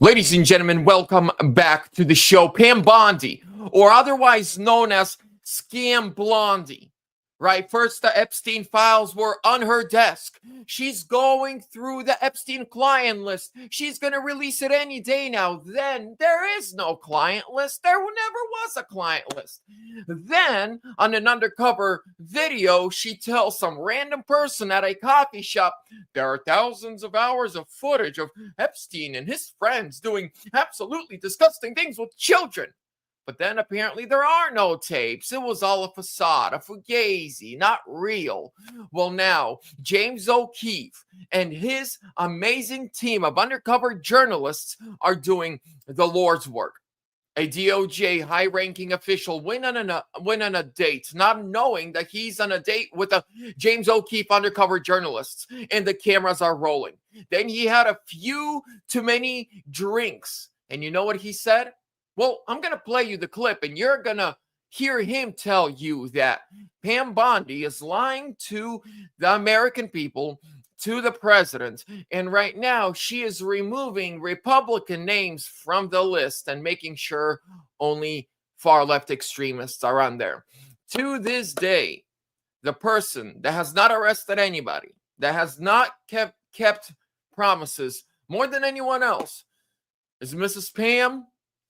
Ladies and gentlemen, welcome back to the show. Pam Bondi, or otherwise known as Scam Blondie, right? First, the Epstein files were on her desk. She's going through the Epstein client list. She's going to release it any day now. Then there is no client list. There never was a client list. Then, on an undercover video, she tells some random person at a coffee shop, there are thousands of hours of footage of Epstein and his friends doing absolutely disgusting things with children. But then apparently there are no tapes. It was all a facade, a fugazi, not real. Well, now, James O'Keefe and his amazing team of undercover journalists are doing the Lord's work. A DOJ high-ranking official went on a date, not knowing that he's on a date with a James O'Keefe undercover journalists, and the cameras are rolling. Then he had a few too many drinks, and you know what he said? Well, I'm going to play you the clip, and you're going to hear him tell you that Pam Bondi is lying to the American people, to the president, and right now she is removing Republican names from the list and making sure only far-left extremists are on there. To this day, the person that has not arrested anybody, that has not kept promises more than anyone else, is Mrs. Pam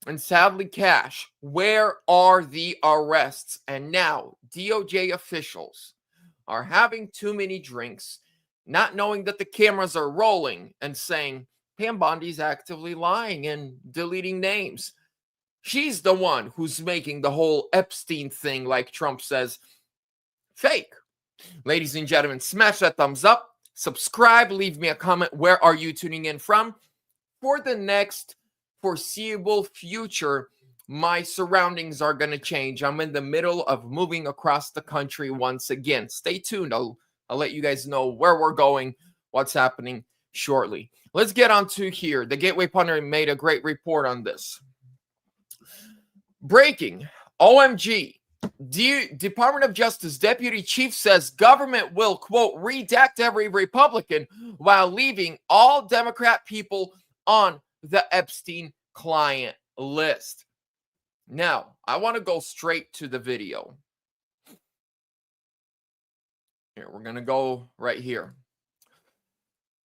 and sadly Cash. Where are the arrests? And now DOJ officials are having too many drinks, not knowing that the cameras are rolling, and saying Pam Bondi's actively lying and deleting names. She's the one who's making the whole Epstein thing, like Trump says, fake. Ladies and gentlemen, smash that thumbs up, subscribe, leave me a comment. Where are you tuning in from? For the next foreseeable future, my surroundings are going to change. I'm in the middle of moving across the country once again. Stay tuned. I'll let you guys know where we're going, what's happening shortly. Let's get on to here. The Gateway Punter made a great report on this. Breaking. OMG. Department of Justice Deputy Chief says government will, quote, redact every Republican while leaving all Democrat people on the Epstein client list. Now, I want to go straight to the video. Here, we're going to go right here.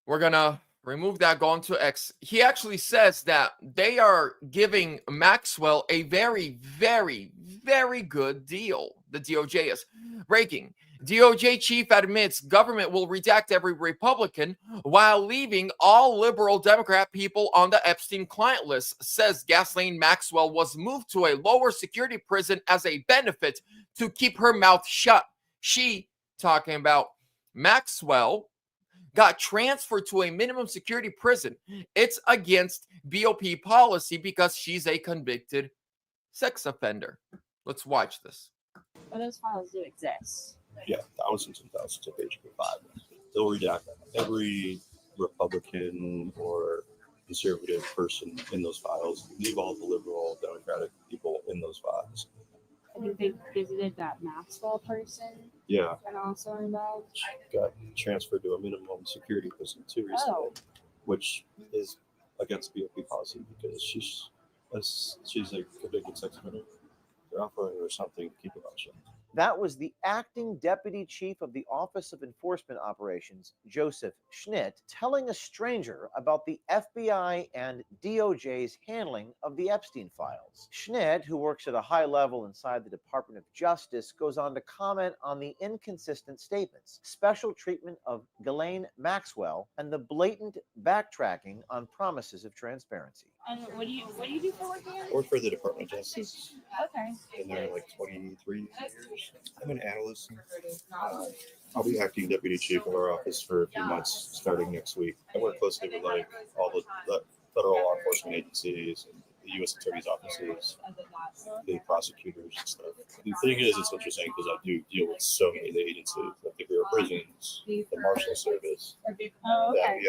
We're going to remove that, go into X. He actually says that they are giving Maxwell a very, very, very good deal. The DOJ is. Breaking. DOJ chief admits government will redact every Republican while leaving all liberal Democrat people on the Epstein client list. Says Ghislaine Maxwell was moved to a lower security prison as a benefit to keep her mouth shut. She, talking about Maxwell, got transferred to a minimum security prison. It's against BOP policy because she's a convicted sex offender. Let's watch this. Well, those files do exist. Yeah, thousands and thousands of pages of files. They'll redact every Republican or conservative person in those files, leave all the liberal Democratic people in those files. I think they visited that Maxwell person. Yeah. And also involved. Got transferred to a minimum security prison too recently, which is against BOP policy because she's a convicted sex offender. They're offering her something to keep her mouth shut. That was the acting deputy chief of the Office of Enforcement Operations, Joseph Schnitt, telling a stranger about the FBI and DOJ's handling of the Epstein files. Schnitt, who works at a high level inside the Department of Justice, goes on to comment on the inconsistent statements, special treatment of Ghislaine Maxwell, and the blatant backtracking on promises of transparency. And what do you do for work here? I work for the Department of Justice. Okay. Been there like 23 years. I'm an analyst. I'll be acting deputy chief of our office for a few months starting next week. I work closely with like all the federal law enforcement agencies and the U.S. attorney's offices, the prosecutors and stuff. The thing is, it's interesting because I do deal with so many of the agencies, like the Bureau of Prisons, the Marshal Service, the FBI,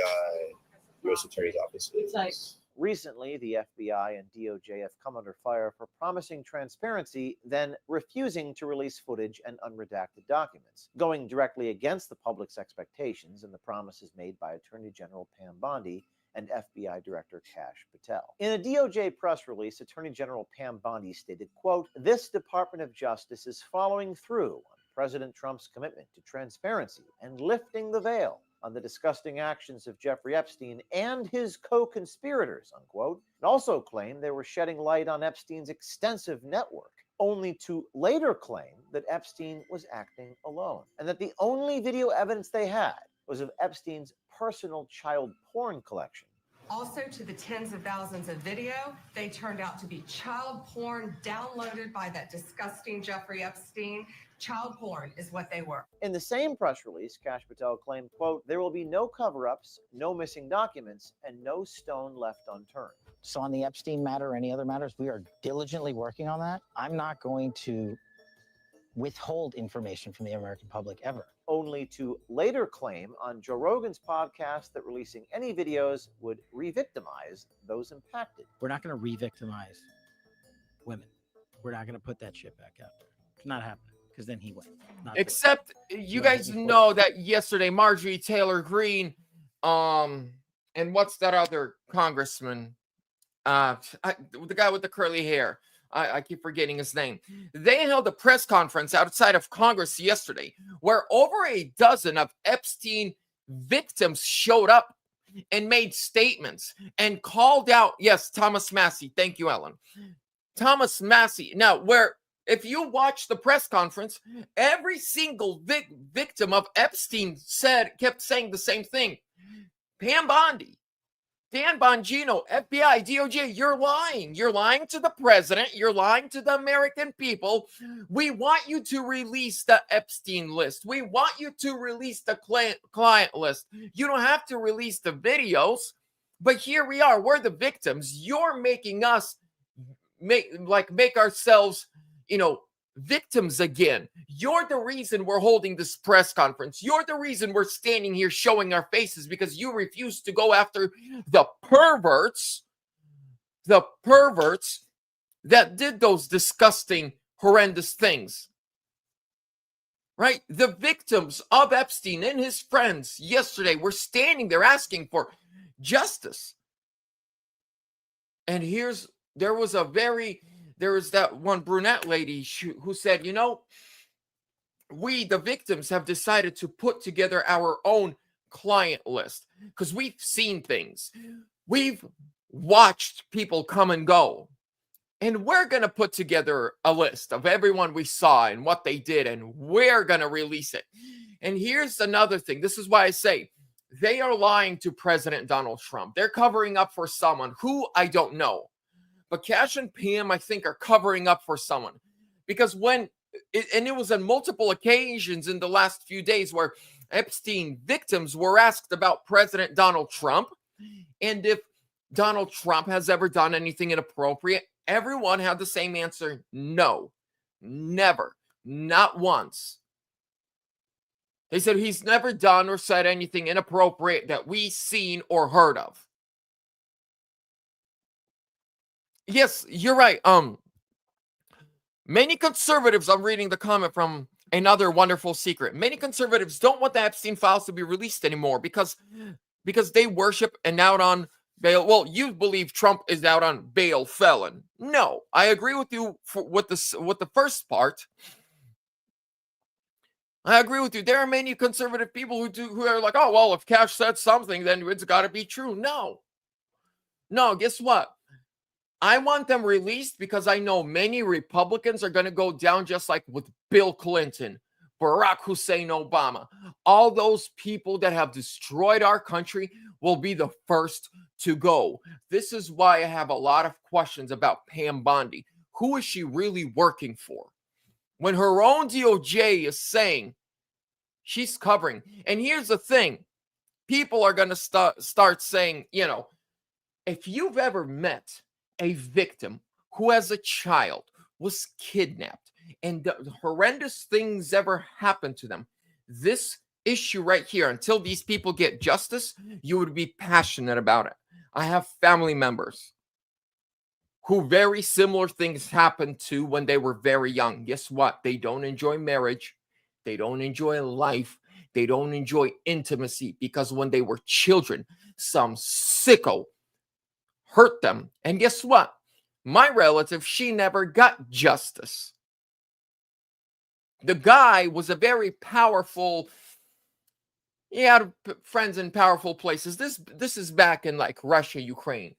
U.S. attorney's offices. Recently, the FBI and DOJ have come under fire for promising transparency, then refusing to release footage and unredacted documents, going directly against the public's expectations and the promises made by Attorney General Pam Bondi and FBI Director Kash Patel. In a DOJ press release, Attorney General Pam Bondi stated, quote, "This Department of Justice is following through on President Trump's commitment to transparency and lifting the veil on the disgusting actions of Jeffrey Epstein and his co-conspirators," unquote, and also claimed they were shedding light on Epstein's extensive network, only to later claim that Epstein was acting alone, and that the only video evidence they had was of Epstein's personal child porn collection. Also, to the tens of thousands of video, they turned out to be child porn downloaded by that disgusting Jeffrey Epstein. Child porn is what they were. In the same press release, Kash Patel claimed, quote, "There will be no cover-ups, no missing documents, and no stone left unturned." So on the Epstein matter or any other matters, we are diligently working on that. I'm not going to withhold information from the American public ever. Only to later claim on Joe Rogan's podcast that releasing any videos would re-victimize those impacted. We're not going to re-victimize women. We're not going to put that shit back out there. It's not happening, because then he went. Except you guys know that yesterday, Marjorie Taylor Greene, and what's that other congressman? The guy with the curly hair. I keep forgetting his name. They held a press conference outside of Congress yesterday where over a dozen of Epstein victims showed up and made statements and called out, yes, Thomas Massey. Thank you, Ellen. Thomas Massey. Now, where if you watch the press conference, every single victim of Epstein kept saying the same thing. Pam Bondi, Dan Bongino, FBI, DOJ, you're lying. You're lying to the president. You're lying to the American people. We want you to release the Epstein list. We want you to release the client list. You don't have to release the videos, but here we are. We're the victims. You're making us make ourselves, victims again. You're the reason we're holding this press conference. You're the reason we're standing here showing our faces, because you refuse to go after the perverts that did those disgusting, horrendous things. Right? The victims of Epstein and his friends yesterday were standing there asking for justice. And there was that one brunette lady who said, we, the victims, have decided to put together our own client list because we've seen things. We've watched people come and go. And we're going to put together a list of everyone we saw and what they did, and we're going to release it. And here's another thing. This is why I say they are lying to President Donald Trump. They're covering up for someone who I don't know. But Kash and Pam, I think, are covering up for someone, because it was on multiple occasions in the last few days where Epstein victims were asked about President Donald Trump and if Donald Trump has ever done anything inappropriate. Everyone had the same answer. No, never, not once. They said he's never done or said anything inappropriate that we've seen or heard of. Yes, you're right. Many conservatives, I'm reading the comment from another wonderful secret. Many conservatives don't want the Epstein files to be released anymore because they worship and out on bail. Well, you believe Trump is out on bail felon. No, I agree with you with the first part. I agree with you. There are many conservative people who are like, oh, well, if Kash said something, then it's got to be true. No, guess what? I want them released because I know many Republicans are going to go down just like with Bill Clinton, Barack Hussein Obama. All those people that have destroyed our country will be the first to go. This is why I have a lot of questions about Pam Bondi. Who is she really working for? When her own DOJ is saying she's covering. And here's the thing. People are going to start saying, if you've ever met a victim who as a child was kidnapped and the horrendous things ever happened to them, this issue right here, until these people get justice, you would be passionate about it. I have family members who very similar things happened to when they were very young. Guess what? They don't enjoy marriage. They don't enjoy life. They don't enjoy intimacy because when they were children, some sicko hurt them. And guess what? My relative, she never got justice. The guy was a very powerful, he had friends in powerful places. This is back in like Russia, Ukraine.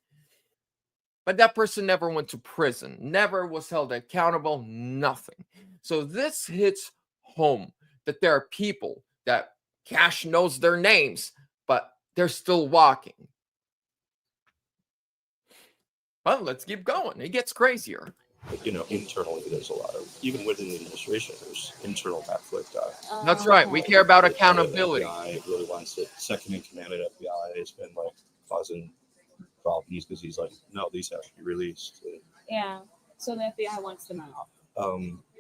But that person never went to prison, never was held accountable, nothing. So this hits home that there are people that Cash knows their names, but they're still walking. Well, let's keep going. It gets crazier. But, internally, there's a lot of, even within the administration, there's internal conflict. That's right. We care about accountability. FBI really wants it. Second in command at FBI has been like causing problems because he's like, no, these have to be released. Yeah. So the FBI wants them out.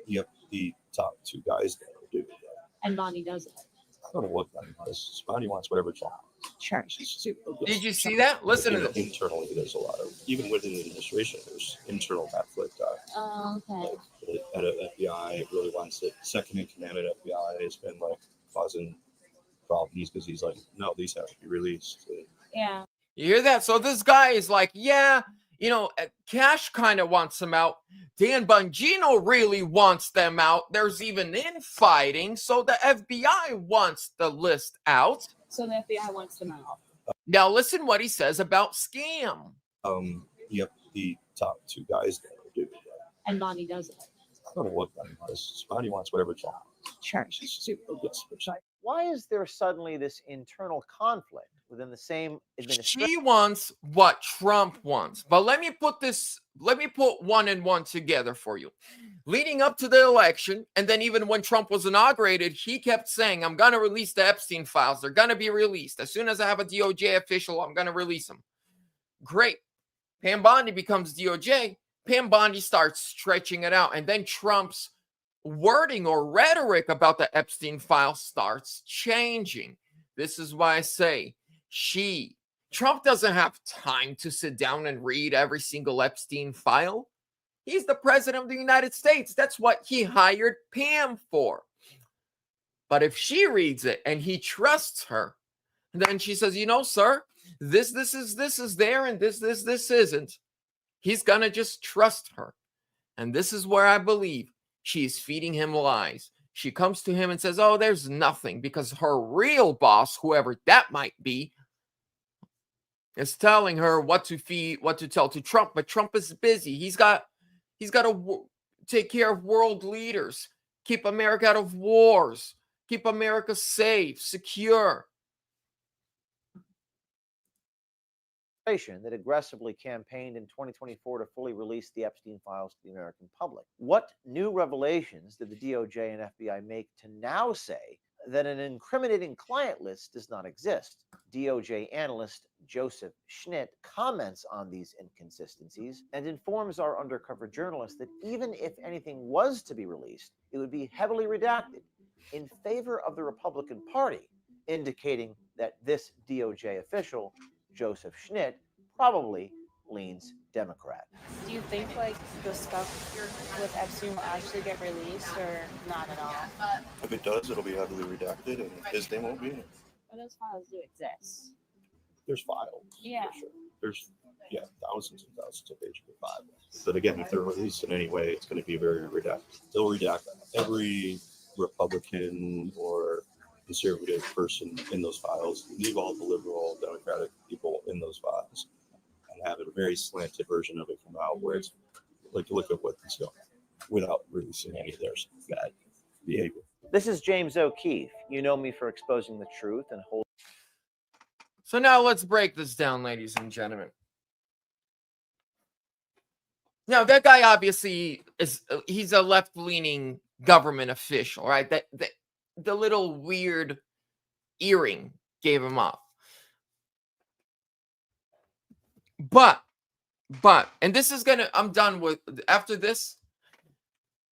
Yep, the top two guys there do. And Bondi does it. I don't know what Bondi does. Bondi wants whatever Trump. Sure. Did you see that? Listen to this. Internally, there's a lot of, even within the administration, there's internal conflict. Okay. At FBI really wants it. Second in command at FBI has been like causing problems because he's like, no, these have to be released. Yeah. You hear that? So this guy is like, yeah, Cash kind of wants them out. Dan Bongino really wants them out. There's even infighting. So the FBI wants the list out. So the FBI wants them out. Now listen what he says about scam. Yep, the top two guys there do. And Bondi does it. I don't know what Bondi does. Bondi wants whatever Trump. Sure. Why is there suddenly this internal conflict within the same administration? She wants what Trump wants. But let me put one and one together for you. Leading up to the election, and then even when Trump was inaugurated, he kept saying, I'm going to release the Epstein files. They're going to be released. As soon as I have a DOJ official, I'm going to release them. Great. Pam Bondi becomes DOJ. Pam Bondi starts stretching it out. And then Trump's wording or rhetoric about the Epstein file starts changing. This is why I say Trump doesn't have time to sit down and read every single Epstein file. He's the president of the United States. That's what he hired Pam for. But if she reads it and he trusts her, and then she says, sir, this is there and this isn't. He's going to just trust her. And this is where I believe she's feeding him lies. She comes to him and says, oh, there's nothing, because her real boss, whoever that might be, is telling her what to feed, what to tell to Trump. But Trump is busy. He's got to take care of world leaders, keep America out of wars, keep America safe, secure. That aggressively campaigned in 2024 to fully release the Epstein files to the American public. What new revelations did the DOJ and FBI make to now say that an incriminating client list does not exist? DOJ analyst Joseph Schnitt comments on these inconsistencies and informs our undercover journalist that even if anything was to be released, it would be heavily redacted in favor of the Republican Party, indicating that this DOJ official, Joseph Schnitt, probably leans Democrat. Do you think the stuff with Epstein will actually get released or not at all? If it does, it'll be heavily redacted and his name won't be in it. But those files do exist. There's files. Yeah. For sure. There's thousands and thousands of pages of files. But again, if they're released in any way, it's going to be very redacted. They'll redact every Republican or conservative person in those files, leave all the liberal Democratic people in those files, and have a very slanted version of it come out where it's like, look at what he's doing without releasing any of their bad behavior. This is James O'Keefe. You know me for exposing the truth and holding. So now let's break this down, ladies and Now, that guy obviously he's a left-leaning government official, right? The little weird earring gave him off. But, and this is I'm done with, after this,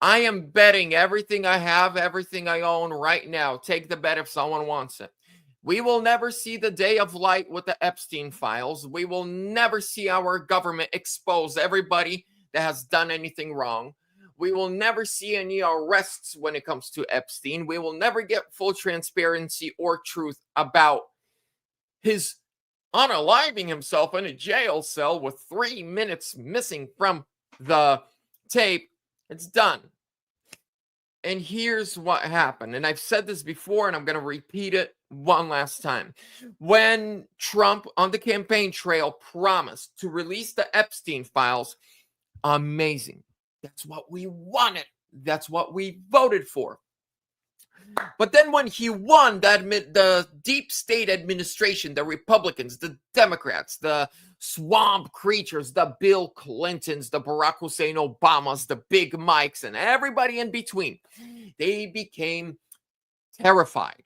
I am betting everything I have, everything I own right now. Take the bet if someone wants it. We will never see the day of light with the Epstein files. We will never see our government expose everybody that has done anything wrong. We will never see any arrests when it comes to Epstein. We will never get full transparency or truth about his unaliving himself in a jail cell with 3 minutes missing from the tape. It's done. And here's what happened. And I've said this before, and I'm going to repeat it one last time. When Trump on the campaign trail promised to release the Epstein files, amazing. That's what we wanted. That's what we voted for. But then when he won, the deep state administration, the Republicans, the Democrats, the swamp creatures, the Bill Clintons, the Barack Hussein Obamas, the Big Mikes, and everybody in between, they became terrified.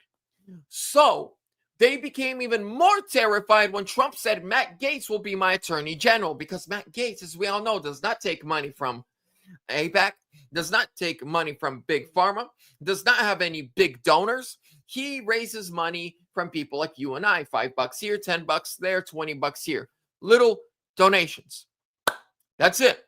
So they became even more terrified when Trump said Matt Gaetz will be my attorney general, because Matt Gaetz, as we all know, does not take money from AIPAC, does not take money from Big Pharma, does not have any big donors. He raises money from people like you and I, $5 here, $10 there, $20 here. Little donations. That's it.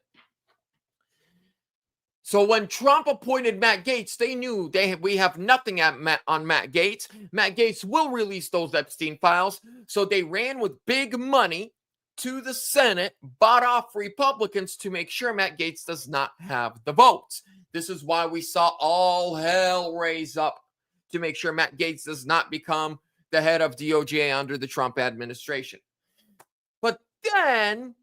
So when Trump appointed Matt Gaetz, they knew we have nothing on Matt Gaetz. Matt Gaetz will release those Epstein files. So they ran with big money to the Senate, bought off Republicans to make sure Matt Gaetz does not have the votes. This is why we saw all hell raise up to make sure Matt Gaetz does not become the head of DOJ under the Trump administration. But then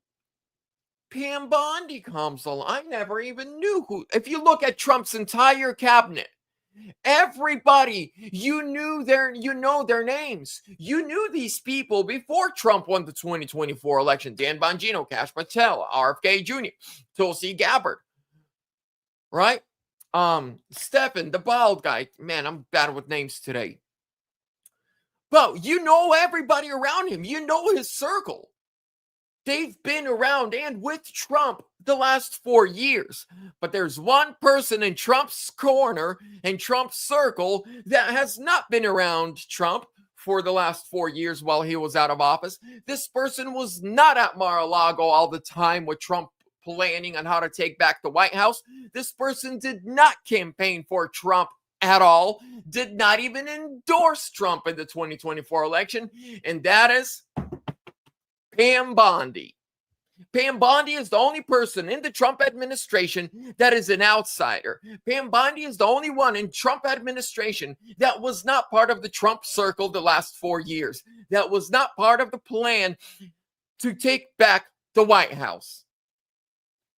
Pam Bondi comes along. I never even knew who. If you look at Trump's entire cabinet, everybody, you know their names. You knew these people before Trump won the 2024 election. Dan Bongino, Kash Patel, RFK Jr., Tulsi Gabbard, right? Stephen, the bald guy. Man, I'm bad with names today. But you know everybody around him. You know his circle. They've been around and with Trump the last 4 years. But there's one person in Trump's corner and Trump's circle that has not been around Trump for the last 4 years while he was out of office. This person was not at Mar-a-Lago all the time with Trump planning on how to take back the White House. This person did not campaign for Trump at all, did not even endorse Trump in the 2024 election, and that is Pam Bondi. Pam Bondi is the only person in the Trump administration that is an outsider. Pam Bondi is the only one in Trump administration that was not part of the Trump circle the last 4 years, that was not part of the plan to take back the White House.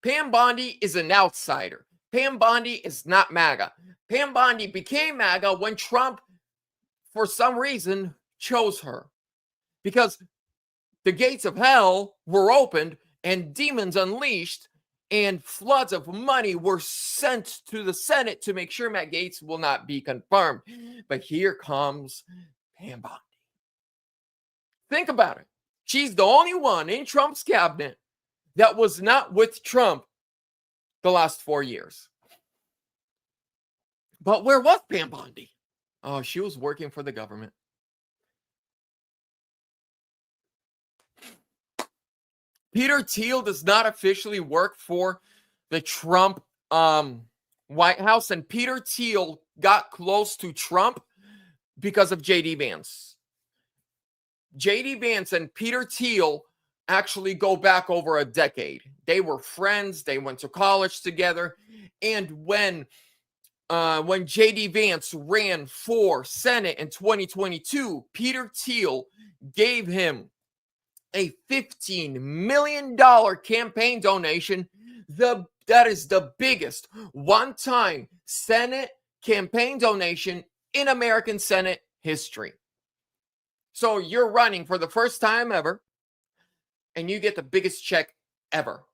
Pam Bondi is an outsider. Pam Bondi is not MAGA. Pam Bondi became MAGA when Trump, for some reason, chose her. Because the gates of hell were opened and demons unleashed and floods of money were sent to the Senate to make sure Matt Gaetz will not be confirmed. But here comes Pam Bondi. Think about it. She's the only one in Trump's cabinet that was not with Trump the last 4 years. But where was Pam Bondi? Oh, she was working for the government. Peter Thiel does not officially work for the Trump White House, and Peter Thiel got close to Trump because of J.D. Vance. J.D. Vance and Peter Thiel actually go back over a decade. They were friends. They went to college together. And when J.D. Vance ran for Senate in 2022, Peter Thiel gave him a $15 million campaign donation. That is the biggest one-time Senate campaign donation in American Senate history. So you're running for the first time ever, and you get the biggest check ever.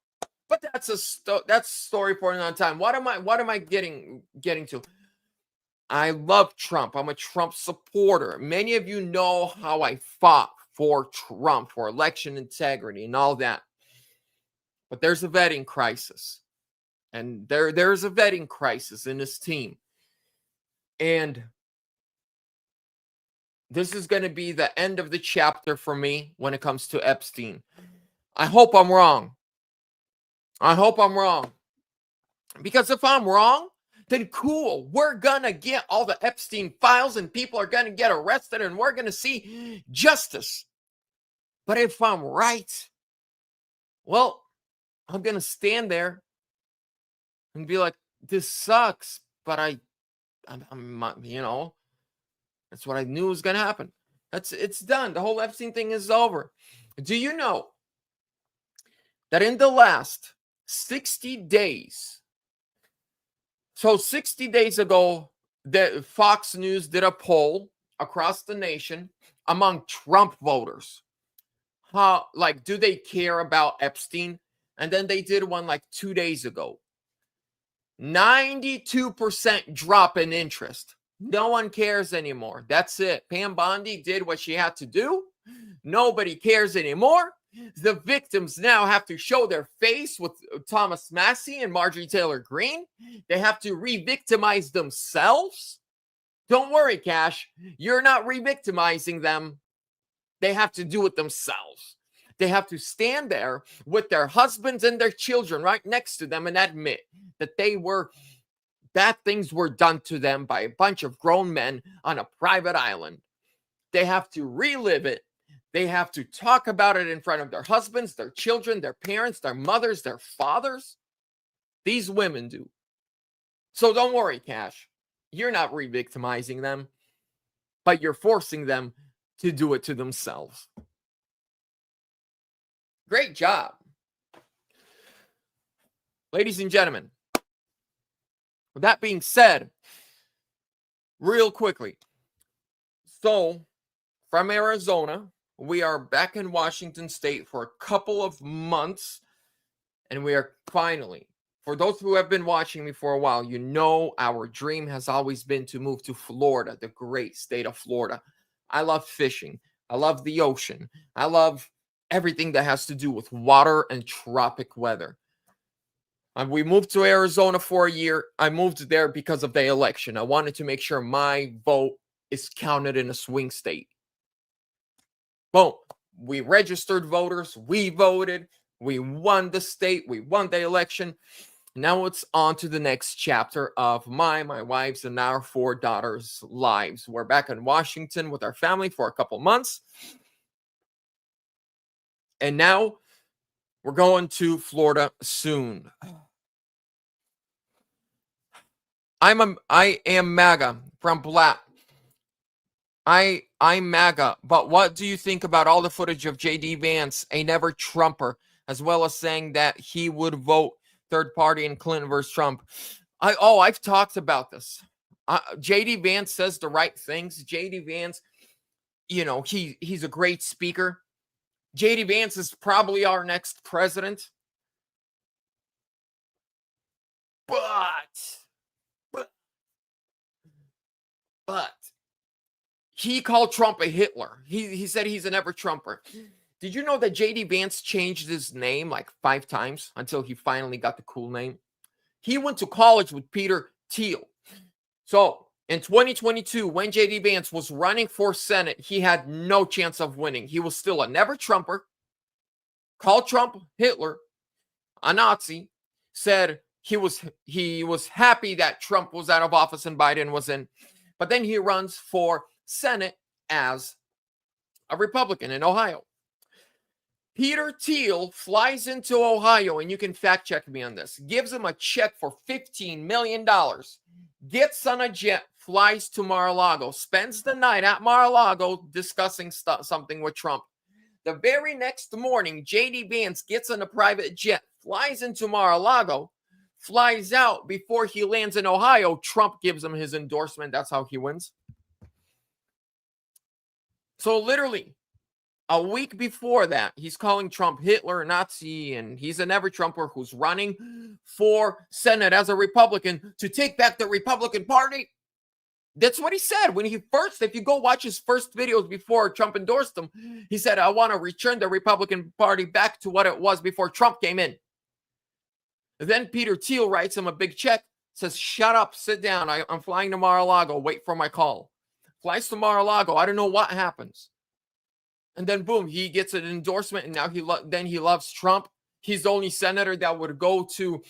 But that's a story for another time. What am I getting to? I love Trump. I'm a Trump supporter. Many of you know how I fought for Trump, for election integrity and all that. But there's a vetting crisis. And there's a vetting crisis in this team. And this is going to be the end of the chapter for me when it comes to Epstein. I hope I'm wrong. I hope I'm wrong. Because if I'm wrong, then cool. We're going to get all the Epstein files and people are going to get arrested and we're going to see justice. But if I'm right, well, I'm going to stand there and be like, this sucks, but I'm you know, that's what I knew was going to happen. It's done. The whole Epstein thing is over. Do you know that in the last 60 days, so 60 days ago, the Fox News did a poll across the nation among Trump voters. How, like, do they care about Epstein? And then they did one like 2 days ago. 92% drop in interest. No one cares anymore. That's it. Pam Bondi did what she had to do. Nobody cares anymore. The victims now have to show their face with Thomas Massey and Marjorie Taylor Greene. They have to re-victimize themselves. Don't worry, Cash. You're not re-victimizing them. They have to do it themselves. They have to stand there with their husbands and their children right next to them and admit that bad things were done to them by a bunch of grown men on a private island. They have to relive it. They have to talk about it in front of their husbands, their children, their parents, their mothers, their fathers. These women do. So don't worry, Cash. You're not re-victimizing them, but you're forcing them to do it to themselves. Great job. Ladies and gentlemen, with that being said, real quickly. So, from Arizona, we are back in Washington State for a couple of months. And we are finally, for those who have been watching me for a while, you know our dream has always been to move to Florida, the great state of Florida. I love fishing. I love the ocean. I love everything that has to do with water and tropic weather. And we moved to Arizona for a year. I moved there because of the election. I wanted to make sure my vote is counted in a swing state. Boom. We registered voters. We voted. We won the state. We won the election. Now it's on to the next chapter of my wife's, and our 4 daughters' lives. We're back in Washington with our family for a couple months. And now we're going to Florida soon. I am MAGA from Black. I'm MAGA, but what do you think about all the footage of J.D. Vance, a never Trumper, as well as saying that he would vote third party in Clinton versus Trump? I've talked about this. J.D. Vance says the right things. J.D. Vance, you know, he's a great speaker. J.D. Vance is probably our next president. But he called Trump a Hitler. He said he's a never Trumper. Did you know that J.D. Vance changed his name like 5 times until he finally got the cool name? He went to college with Peter Thiel. So in 2022, when J.D. Vance was running for Senate, he had no chance of winning. He was still a never Trumper, called Trump Hitler, a Nazi, said he was happy that Trump was out of office and Biden was in. But then he runs for Senate as a Republican in Ohio. Peter Thiel flies into Ohio, and you can fact check me on this, gives him a check for $15 million, gets on a jet, flies to Mar-a-Lago, spends the night at Mar-a-Lago discussing something with Trump. The very next morning, J.D. Vance gets on a private jet, flies into Mar-a-Lago, flies out. Before he lands in Ohio, Trump gives him his endorsement. That's how he wins. So literally, a week before that, he's calling Trump Hitler, Nazi, and he's a never Trumper who's running for Senate as a Republican to take back the Republican Party. That's what he said when he first, if you go watch his first videos before Trump endorsed him, he said, I want to return the Republican Party back to what it was before Trump came in. Then Peter Thiel writes him a big check, says, shut up, sit down. I'm flying to Mar-a-Lago. Wait for my call. Flies to Mar-a-Lago. I don't know what happens. And then, boom, he gets an endorsement, and now he loves Trump. He's the only senator that would go to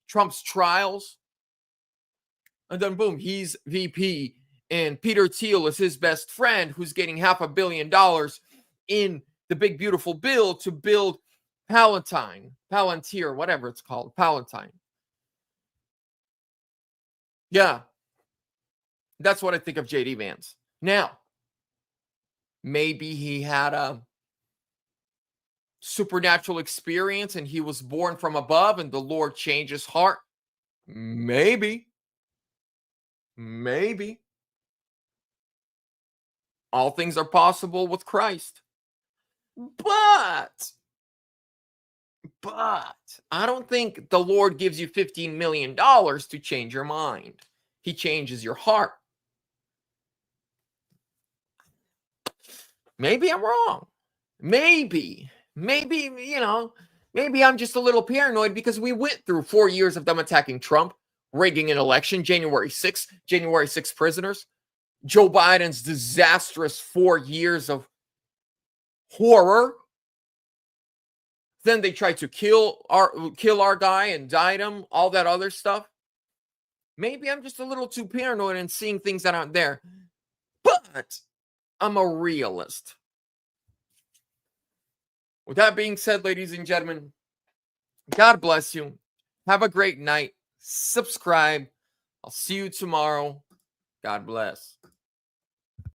Trump's trials. And then boom, he's VP. And Peter Thiel is his best friend who's getting $500 million in the big, beautiful bill to build Palantir, whatever it's called, Palatine. Yeah. That's what I think of J.D. Vance. Now, maybe he had a supernatural experience and he was born from above and the Lord changed his heart. Maybe. Maybe. All things are possible with Christ. But I don't think the Lord gives you $15 million to change your mind. He changes your heart. Maybe I'm wrong. Maybe, maybe I'm just a little paranoid because we went through 4 years of them attacking Trump, rigging an election, January 6th prisoners, Joe Biden's disastrous 4 years of horror. Then they tried to kill our guy and indict him, all that other stuff. Maybe I'm just a little too paranoid and seeing things that aren't there. But I'm a realist. With that being said, ladies and gentlemen, God bless you. Have a great night. Subscribe. I'll see you tomorrow. God bless.